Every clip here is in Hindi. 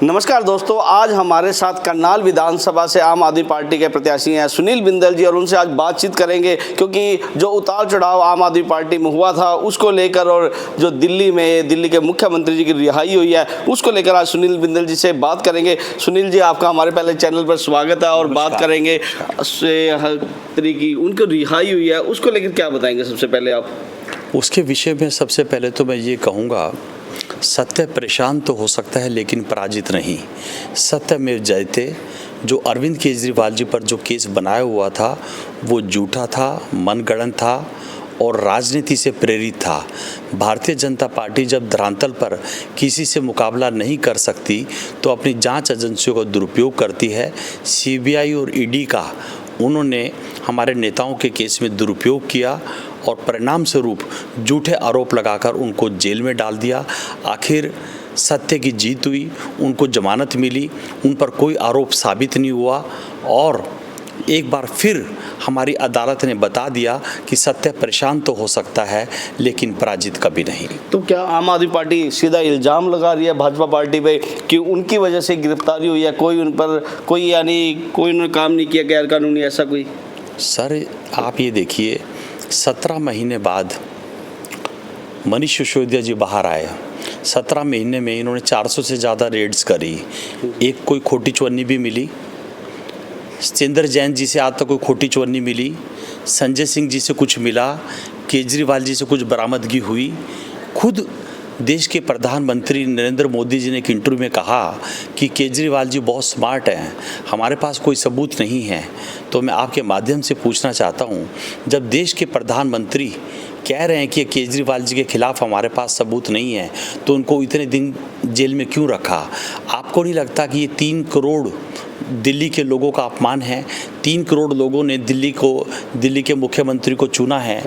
नमस्कार दोस्तों, आज हमारे साथ करनाल विधानसभा से आम आदमी पार्टी के प्रत्याशी हैं सुनील बिंदल जी, और उनसे आज बातचीत करेंगे क्योंकि जो उतार चढ़ाव आम आदमी पार्टी में हुआ था उसको लेकर, और जो दिल्ली के मुख्यमंत्री जी की रिहाई हुई है उसको लेकर आज सुनील बिंदल जी से बात करेंगे। सुनील जी, आपका हमारे पहले चैनल पर स्वागत है और बात करेंगे हर तरीके की उनको रिहाई हुई है उसको लेकर क्या बताएंगे सबसे पहले आप? उसके विषय में सबसे पहले तो मैं ये कहूँगा, सत्य परेशान तो हो सकता है लेकिन पराजित नहीं। सत्य में जयते। जो अरविंद केजरीवाल जी पर जो केस बनाया हुआ था वो झूठा था, मनगढ़ंत था और राजनीति से प्रेरित था। भारतीय जनता पार्टी जब धरातल पर किसी से मुकाबला नहीं कर सकती तो अपनी जांच एजेंसियों का दुरुपयोग करती है। सीबीआई और ईडी का उन्होंने हमारे नेताओं के केस में दुरुपयोग किया और परिणाम स्वरूप झूठे आरोप लगाकर उनको जेल में डाल दिया। आखिर सत्य की जीत हुई, उनको जमानत मिली, उन पर कोई आरोप साबित नहीं हुआ और एक बार फिर हमारी अदालत ने बता दिया कि सत्य परेशान तो हो सकता है लेकिन पराजित कभी नहीं। तो क्या आम आदमी पार्टी सीधा इल्ज़ाम लगा रही है भाजपा पार्टी पे कि उनकी वजह से गिरफ्तारी हुई है, कोई उन पर कोई उन्होंने काम नहीं किया गैर कानूनी, ऐसा कोई? सर, आप ये देखिए, 17 महीने बाद मनीष सिसोदिया जी बाहर आए। 17 महीने में इन्होंने 400 से ज़्यादा रेड्स करी, एक कोई खोटी चवन्नी भी मिली। सत्येंद्र जैन जी से आज तक कोई खोटी चवन्नी मिली। संजय सिंह जी से कुछ मिला, केजरीवाल जी से कुछ बरामदगी हुई। खुद देश के प्रधानमंत्री नरेंद्र मोदी जी ने एक इंटरव्यू में कहा कि केजरीवाल जी बहुत स्मार्ट हैं, हमारे पास कोई सबूत नहीं है। तो मैं आपके माध्यम से पूछना चाहता हूं, जब देश के प्रधानमंत्री कह रहे हैं कि केजरीवाल जी के खिलाफ हमारे पास सबूत नहीं है तो उनको इतने दिन जेल में क्यों रखा? आपको नहीं लगता कि ये 3 करोड़ दिल्ली के लोगों का अपमान है? 3 करोड़ लोगों ने दिल्ली के मुख्यमंत्री को चुना है।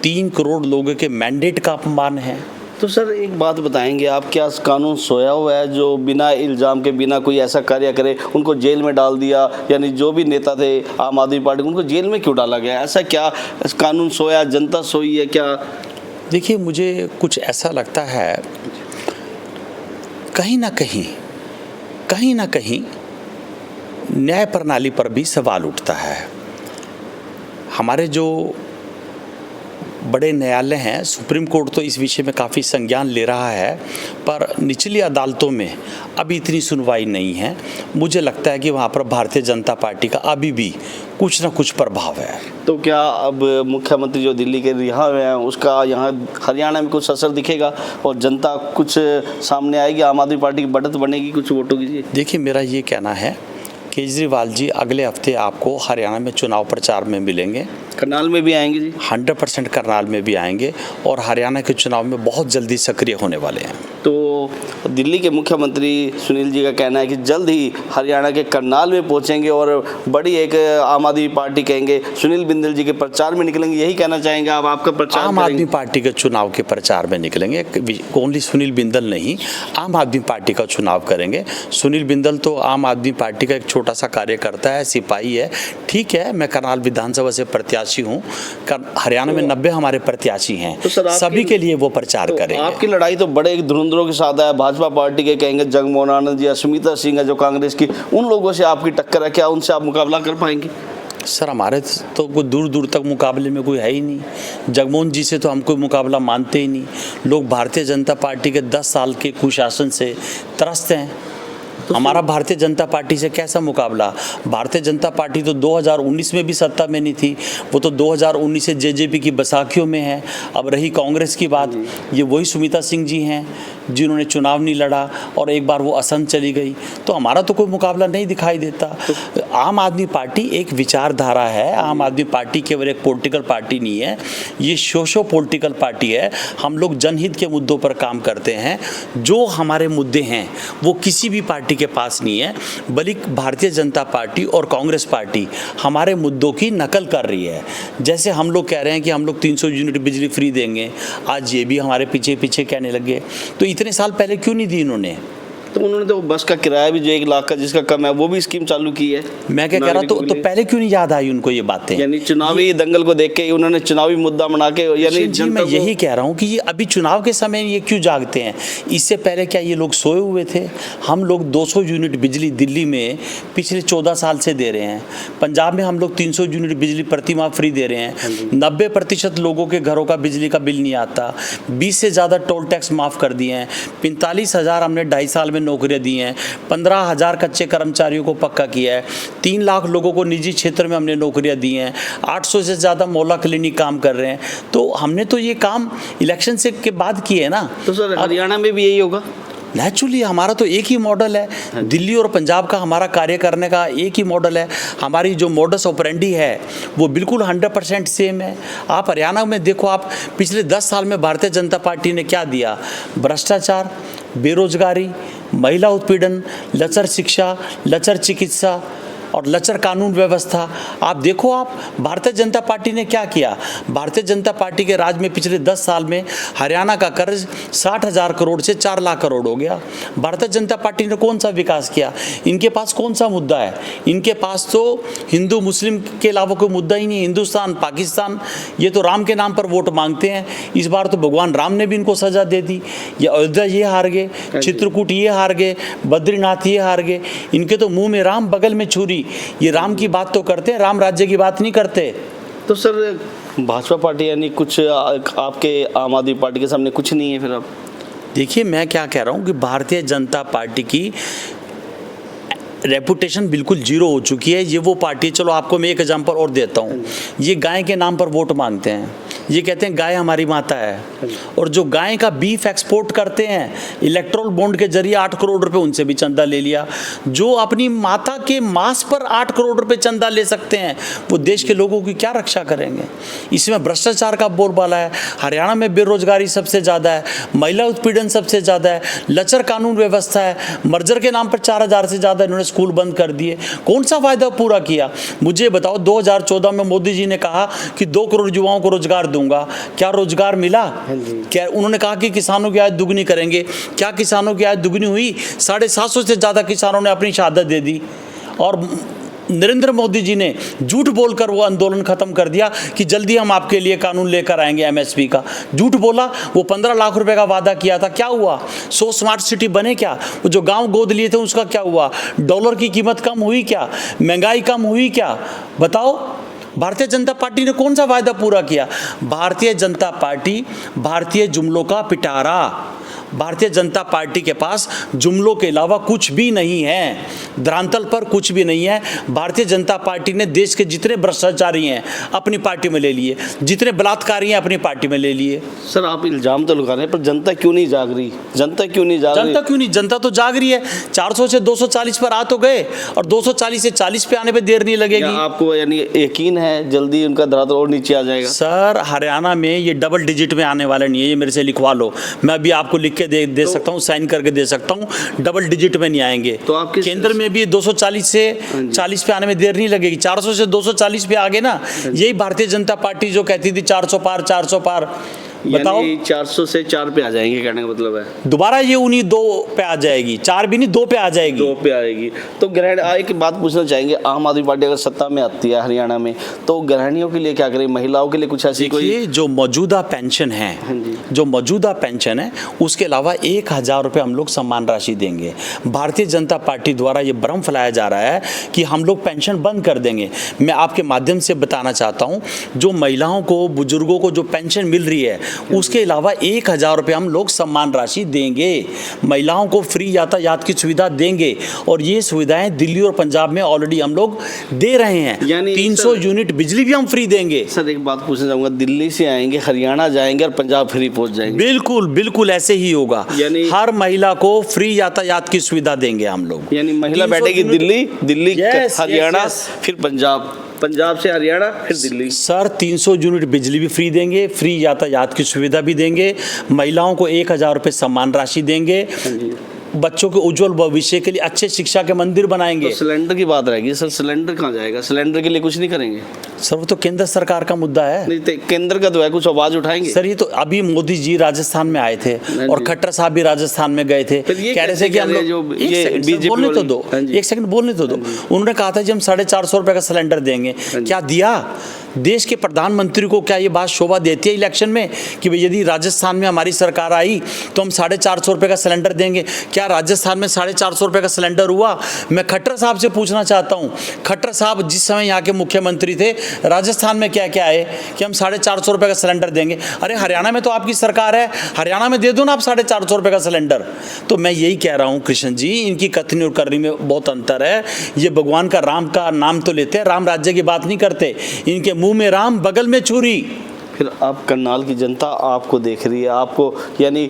3 करोड़ लोगों के मैंडेट का अपमान है। तो सर एक बात बताएंगे आप, क्या कानून सोया हुआ है जो बिना इल्ज़ाम के, बिना कोई ऐसा कार्य करे उनको जेल में डाल दिया? यानी जो भी नेता थे आम आदमी पार्टी उनको जेल में क्यों डाला गया? ऐसा क्या कानून सोया, जनता सोई है क्या? देखिए, मुझे कुछ ऐसा लगता है कहीं ना कहीं न्याय प्रणाली पर भी सवाल उठता है। हमारे जो बड़े न्यायालय हैं, सुप्रीम कोर्ट तो इस विषय में काफ़ी संज्ञान ले रहा है, पर निचली अदालतों में अभी इतनी सुनवाई नहीं है। मुझे लगता है कि वहाँ पर भारतीय जनता पार्टी का अभी भी कुछ ना कुछ प्रभाव है। तो क्या अब मुख्यमंत्री जो दिल्ली के रिहा हुए हैं उसका यहाँ हरियाणा में कुछ असर दिखेगा और जनता कुछ सामने आएगी, आम आदमी पार्टी की बढ़त बनेगी कुछ वोटों की? देखिए, मेरा ये कहना है, केजरीवाल जी अगले हफ्ते आपको हरियाणा में चुनाव प्रचार में मिलेंगे। करनाल में भी आएंगे जी? 100% करनाल में भी आएंगे और हरियाणा के चुनाव में बहुत जल्दी सक्रिय होने वाले हैं। तो दिल्ली के मुख्यमंत्री सुनील जी का कहना है कि जल्द ही हरियाणा के करनाल में पहुंचेंगे और बड़ी एक आम आदमी पार्टी कहेंगे सुनील बिंदल जी के प्रचार में निकलेंगे, यही कहना चाहेंगे आप? आपका प्रचार आम आदमी पार्टी के चुनाव के प्रचार में निकलेंगे। ओनली सुनील बिंदल नहीं, आम आदमी पार्टी का चुनाव करेंगे। सुनील बिंदल तो आम आदमी पार्टी का एक छोटा सा कार्यकर्ता है, सिपाही है। ठीक है, मैं करनाल विधानसभा से प्रत्याशी हूँ। हरियाणा में 90 हमारे प्रत्याशी हैं, तो सभी के लिए वो प्रचार करेंगे। आपकी लड़ाई तो बड़े धुरंधरों के साथ है। भाजपा पार्टी के कहेंगे जगमोहन आनंद जी, सुमित्रा सिंह है जो कांग्रेस की, उन लोगों से आपकी टक्कर है, क्या उनसे आप मुकाबला कर पाएंगे? सर, हमारे तो कोई दूर दूर तक मुकाबले में कोई है ही नहीं। जगमोहन जी से तो हम कोई मुकाबला मानते ही नहीं। लोग भारतीय जनता पार्टी के 10 साल के कुशासन से त्रस्त हैं। हमारा भारतीय जनता पार्टी से कैसा मुकाबला? भारतीय जनता पार्टी तो 2019 में भी सत्ता में नहीं थी, वो तो 2019 से जेजेपी की बैसाखियों में है। अब रही कांग्रेस की बात, ये वही सुमित्रा सिंह जी हैं जिन्होंने चुनाव नहीं लड़ा और एक बार वो असम चली गई। तो हमारा तो कोई मुकाबला नहीं दिखाई देता। आम आदमी पार्टी एक विचारधारा है। आम आदमी पार्टी केवल एक पॉलिटिकल पार्टी नहीं है, ये सोशो पॉलिटिकल पार्टी है। हम लोग जनहित के मुद्दों पर काम करते हैं। जो हमारे मुद्दे हैं वो किसी भी पार्टी के पास नहीं है, बल्कि भारतीय जनता पार्टी और कांग्रेस पार्टी हमारे मुद्दों की नकल कर रही है। जैसे हम लोग कह रहे हैं कि हम लोग 300 यूनिट बिजली फ्री देंगे, आज ये भी हमारे पीछे पीछे कहने लगे। तो इतने साल पहले क्यों नहीं दी इन्होंने? तो उन्होंने तो बस का किराया भी जो 1 लाख का जिसका कम है वो भी स्कीम चालू की है। मैं क्या कह रहा, तो पहले क्यों नहीं याद आई उनको ये बातें? यानी चुनावी दंगल को देख के उन्होंने चुनावी मुद्दा बना के, यानी जी मैं यही कह रहा हूँ कि ये अभी चुनाव के समय ये क्यों जागते हैं? इससे पहले क्या ये लोग सोए हुए थे? हम लोग 200 यूनिट बिजली दिल्ली में पिछले 14 साल से दे रहे हैं। पंजाब में हम लोग 300 यूनिट बिजली प्रति माह फ्री दे रहे हैं। 90% लोगों के घरों का बिजली का बिल नहीं आता। 20 से ज़्यादा टोल टैक्स माफ़ कर दिए हैं। 45,000 हमने 2.5 साल में नौकरियां दी हैं। 15,000 कच्चे कर्मचारियों को पक्का किया है। 3 लाख लोगों को निजी क्षेत्र में हमने नौकरियां दी हैं। 800 से ज़्यादा मोहल्ला क्लिनिक काम कर रहे हैं। तो हमने तो ये काम इलेक्शन से के बाद किए हैं ना। तो सर हरियाणा में भी यही होगा? नेचुरली हमारा तो एक ही मॉडल है। दिल्ली और पंजाब का हमारा कार्य करने का एक ही मॉडल है। हमारी जो मोडस ऑपरेंडी है वो बिल्कुल 100% सेम है। आप हरियाणा में देखो, आप पिछले 10 साल में भारतीय जनता पार्टी ने क्या दिया? भ्रष्टाचार, बेरोजगारी, महिला उत्पीड़न, लचर शिक्षा, लचर चिकित्सा और लचर कानून व्यवस्था। आप देखो, आप भारतीय जनता पार्टी ने क्या किया? भारतीय जनता पार्टी के राज में पिछले 10 साल में हरियाणा का कर्ज 60,000 करोड़ से 4 लाख करोड़ हो गया। भारतीय जनता पार्टी ने कौन सा विकास किया? इनके पास कौन सा मुद्दा है? इनके पास तो हिंदू मुस्लिम के अलावा कोई मुद्दा ही नहीं। हिंदुस्तान पाकिस्तान, ये तो राम के नाम पर वोट मांगते हैं। इस बार तो भगवान राम ने भी इनको सजा दे दी। ये अयोध्या ये हार गए, चित्रकूट ये हार गए, बद्रीनाथ ये हार गए। इनके तो मुंह में राम, बगल में छुरी। ये राम की बात तो करते हैं, राम राज्य की बात नहीं करते। तो सर भाजपा पार्टी यानी कुछ आपके आम आदमी पार्टी के सामने कुछ नहीं है फिर? आप देखिए, मैं क्या कह रहा हूँ कि भारतीय जनता पार्टी की रेपुटेशन बिल्कुल जीरो हो चुकी है। ये वो पार्टी, चलो आपको मैं एक एग्जांपल और देता हूँ। ये गाय के नाम पर वोट मांगते हैं। ये कहते हैं गाय हमारी माता है, और जो गाय का बीफ एक्सपोर्ट करते हैं इलेक्ट्रोल बॉन्ड के जरिए 8 करोड़ रुपए उनसे भी चंदा ले लिया। जो अपनी माता के मांस पर 8 करोड़ रुपए चंदा ले सकते हैं, वो देश के लोगों की क्या रक्षा करेंगे? इसमें भ्रष्टाचार का बोलबाला है। हरियाणा में बेरोजगारी सबसे ज़्यादा है, महिला उत्पीड़न सबसे ज़्यादा है, लचर कानून व्यवस्था है। मर्जर के नाम पर 4,000 से ज़्यादा इन्होंने स्कूल बंद कर दिए। कौन सा वायदा पूरा किया? मुझे बताओ, 2014 में मोदी जी ने कहा कि 2 करोड़ युवाओं को रोजगार दूंगा। क्या रोजगार मिला? क्या उन्होंने कहा कि किसानों की आय दुगनी करेंगे? क्या किसानों की आय दुगनी हुई? 750 से ज़्यादा किसानों ने अपनी शहादत दे दी। और नरेंद्र मोदी जी ने झूठ बोलकर वो आंदोलन खत्म कर दिया कि जल्दी हम आपके लिए कानून लेकर आएंगे एमएसपी का। झूठ बोला। वो 15 लाख रुपए का वादा किया था, क्या हुआ? 100 स्मार्ट सिटी बने क्या? वो जो गांव गोद लिए थे उसका क्या हुआ? डॉलर की कीमत कम हुई क्या? महंगाई कम हुई क्या? बताओ, भारतीय जनता पार्टी ने कौन सा वायदा पूरा किया? भारतीय जनता पार्टी भारतीय जुमलों का पिटारा। भारतीय जनता पार्टी के पास जुमलों के अलावा कुछ भी नहीं है, धरातल पर कुछ भी नहीं है। भारतीय जनता पार्टी ने देश के जितने भ्रष्टाचारी हैं अपनी पार्टी में ले लिए, जितने बलात्कारी हैं अपनी पार्टी में ले लिए। सर आप इल्जाम तो लगा रहे हैं, पर जनता क्यों नहीं जाग रही? जनता क्यों नहीं जाग रही? जनता क्यों नहीं? जनता तो जाग रही है। 400 से 240 पर आ तो गए, और 240 से 40 पे आने पे देर नहीं लगेगी। आपको यानी यकीन है जल्दी उनका धरातल और नीचे आ जाएगा? सर हरियाणा में ये डबल डिजिट में आने वाला नहीं है। ये मेरे से लिखवा लो, मैं अभी आपको लिख के दे सकता हूँ, साइन करके दे सकता हूँ। डबल डिजिट में नहीं आएंगे। तो आपके केंद्र में भी 240 से 40 पे आने में देर नहीं लगेगी। 400 से 240 पे आ गए ना। यही भारतीय जनता पार्टी जो कहती थी 400 पार 400 पार, बताओ 400 से 4 पे आ जाएंगे, कहने का मतलब है दोबारा ये उन्हीं 2 पे आ जाएगी। 4 भी नहीं, 2 पे आ जाएगी। 2 पे आएगी। तो एक बात पूछना चाहेंगे, आम आदमी पार्टी अगर सत्ता में आती है हरियाणा में, तो गृहिणियों के लिए क्या करें? महिलाओं के लिए कुछ ऐसी कोई जो मौजूदा पेंशन है, जो मौजूदा पेंशन है उसके अलावा 1,000 रुपये हम लोग सम्मान राशि देंगे। भारतीय जनता पार्टी द्वारा ये भ्रम फैलाया जा रहा है कि हम लोग पेंशन बंद कर देंगे। मैं आपके माध्यम से बताना चाहता हूँ, जो महिलाओं को, बुजुर्गों को जो पेंशन मिल रही है उसके अलावा 1,000 रुपये हम लोग सम्मान राशि देंगे। महिलाओं को फ्री यातायात की सुविधा देंगे, और ये सुविधाएं दिल्ली और पंजाब में ऑलरेडी हम लोग दे रहे हैं। यानी 300 यूनिट बिजली भी हम फ्री देंगे। सर एक बात पूछना चाहूँगा, दिल्ली से आएंगे, हरियाणा जाएंगे और पंजाब फ्री पहुँच जाएंगे? बिल्कुल बिल्कुल ऐसे ही होगा। यानी हर महिला को फ्री यातायात की सुविधा देंगे हम लोग। यानी महिला बैठेगी दिल्ली हरियाणा, फिर पंजाब से हरियाणा, फिर दिल्ली। सर 300 यूनिट बिजली भी फ्री देंगे, फ्री यातायात की सुविधा भी देंगे, महिलाओं को 1,000 रुपये सम्मान राशि देंगे, बच्चों के उज्जवल भविष्य के लिए अच्छे शिक्षा के मंदिर बनाएंगे। तो सिलेंडर की बात रहेगी सर, सिलेंडर कहाँ जाएगा? सिलेंडर के लिए कुछ नहीं करेंगे सर वो तो केंद्र सरकार का मुद्दा है। नहीं तो केंद्र का तो है, कुछ आवाज उठाएंगे सर ये तो अभी मोदी जी राजस्थान में आए थे और खट्टर साहब भी राजस्थान में गए थे, कह रहे थे कि हम लोग बोलने तो दो, एक सेकंड बोलने तो दो। उन्होंने कहा था जी हम 450 रुपए का सिलेंडर देंगे, क्या दिया? देश के प्रधानमंत्री को क्या ये बात शोभा देती है इलेक्शन में कि भाई यदि राजस्थान में हमारी सरकार आई तो हम 450 रुपए का सिलेंडर देंगे? क्या राजस्थान में 450 रुपए का सिलेंडर हुआ? मैं खट्टर साहब से पूछना चाहता हूँ, खट्टर साहब जिस समय यहाँ के मुख्यमंत्री थे राजस्थान में क्या क्या आए कि हम 450 रुपए का सिलेंडर देंगे? अरे हरियाणा में तो आपकी सरकार है, हरियाणा में दे दो ना आप 450 रुपए का सिलेंडर। तो मैं यही कह रहा हूँ कृष्ण जी, इनकी कथनी और करनी में बहुत अंतर है। ये भगवान का राम का नाम तो लेते हैं, राम राज्य की बात नहीं करते। इनके मुंह में राम बगल में छुरी। फिर आप करनाल की जनता आपको देख रही है, आपको यानी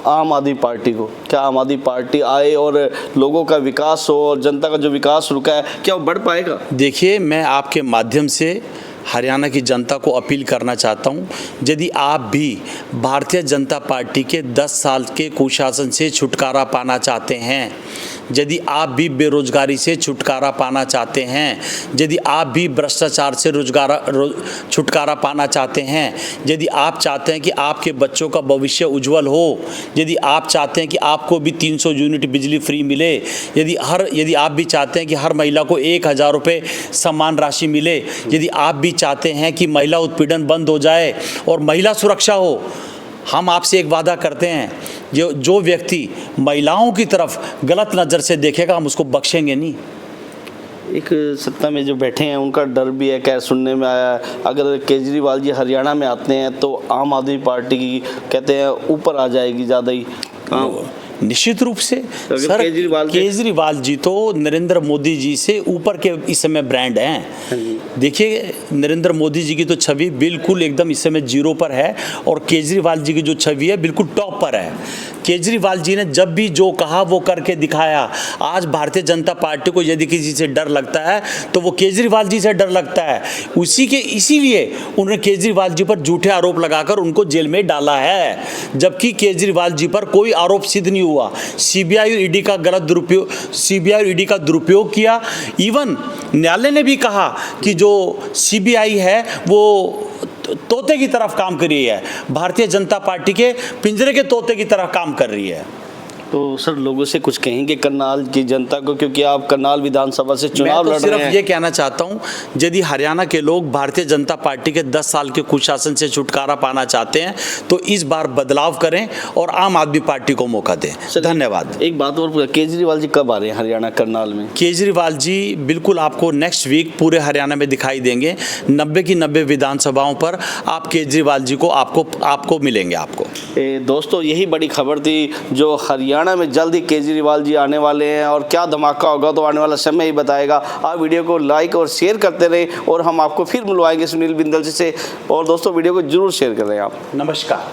आम आदमी पार्टी को, क्या आम आदमी पार्टी आए और लोगों का विकास हो और जनता का जो विकास रुका है क्या वो बढ़ पाएगा? देखिए मैं आपके माध्यम से हरियाणा की जनता को अपील करना चाहता हूं, यदि आप भी भारतीय जनता पार्टी के 10 साल के कुशासन से छुटकारा पाना चाहते हैं, यदि आप भी बेरोजगारी से छुटकारा पाना चाहते हैं, यदि आप भी भ्रष्टाचार से छुटकारा पाना चाहते हैं, यदि आप चाहते हैं कि आपके बच्चों का भविष्य उज्जवल हो, यदि आप चाहते हैं कि आपको भी 300 यूनिट बिजली फ्री मिले, यदि आप भी चाहते हैं कि हर महिला को 1000 रुपये सम्मान राशि मिले, यदि आप भी चाहते हैं कि महिला उत्पीड़न बंद हो जाए और महिला सुरक्षा हो, हम आपसे एक वादा करते हैं, जो व्यक्ति महिलाओं की तरफ गलत नज़र से देखेगा हम उसको बख्शेंगे नहीं। एक सत्ता में जो बैठे हैं उनका डर भी है, क्या सुनने में आया है अगर केजरीवाल जी हरियाणा में आते हैं तो आम आदमी पार्टी की कहते हैं ऊपर आ जाएगी ज़्यादा ही। निश्चित रूप से सर केजरीवाल जी तो नरेंद्र मोदी जी से ऊपर के इस समय ब्रांड हैं। देखिए नरेंद्र मोदी जी की तो छवि बिल्कुल एकदम इस समय 0 पर है और केजरीवाल जी की जो छवि है बिल्कुल टॉप पर है। केजरीवाल जी ने जब भी जो कहा वो करके दिखाया। आज भारतीय जनता पार्टी को यदि किसी से डर लगता है तो वो केजरीवाल जी से डर लगता है। इसीलिए उन्होंने केजरीवाल जी पर झूठे आरोप लगाकर उनको जेल में डाला है, जबकि केजरीवाल जी पर कोई आरोप सिद्ध नहीं हुआ। सीबीआई और ईडी का दुरुपयोग किया। इवन न्यायालय ने भी कहा कि जो सीबीआई है वो तोते की तरफ काम कर रही है, भारतीय जनता पार्टी के पिंजरे के तोते की तरफ काम कर रही है। तो सर लोगों से कुछ कहेंगे करनाल की जनता को, क्योंकि आप करनाल विधानसभा से चुनाव लड़ रहे हैं। मैं तो सिर्फ ये कहना चाहता हूँ, यदि हरियाणा के लोग भारतीय जनता पार्टी के 10 साल के कुशासन से छुटकारा पाना चाहते हैं तो इस बार बदलाव करें और आम आदमी पार्टी को मौका दें। धन्यवाद। एक बात और, केजरीवाल जी कब आ रहे हैं हरियाणा करनाल में? केजरीवाल जी बिल्कुल आपको नेक्स्ट वीक पूरे हरियाणा में दिखाई देंगे। 90 की 90 विधानसभाओं पर आप केजरीवाल जी को आपको मिलेंगे। आपको दोस्तों यही बड़ी खबर थी जो हरियाणा में जल्द ही केजरीवाल जी आने वाले हैं और क्या धमाका होगा तो आने वाला समय ही बताएगा। आप वीडियो को लाइक और शेयर करते रहें और हम आपको फिर मिलवाएंगे सुनील बिंदल जी से। और दोस्तों वीडियो को जरूर शेयर करें आप। नमस्कार।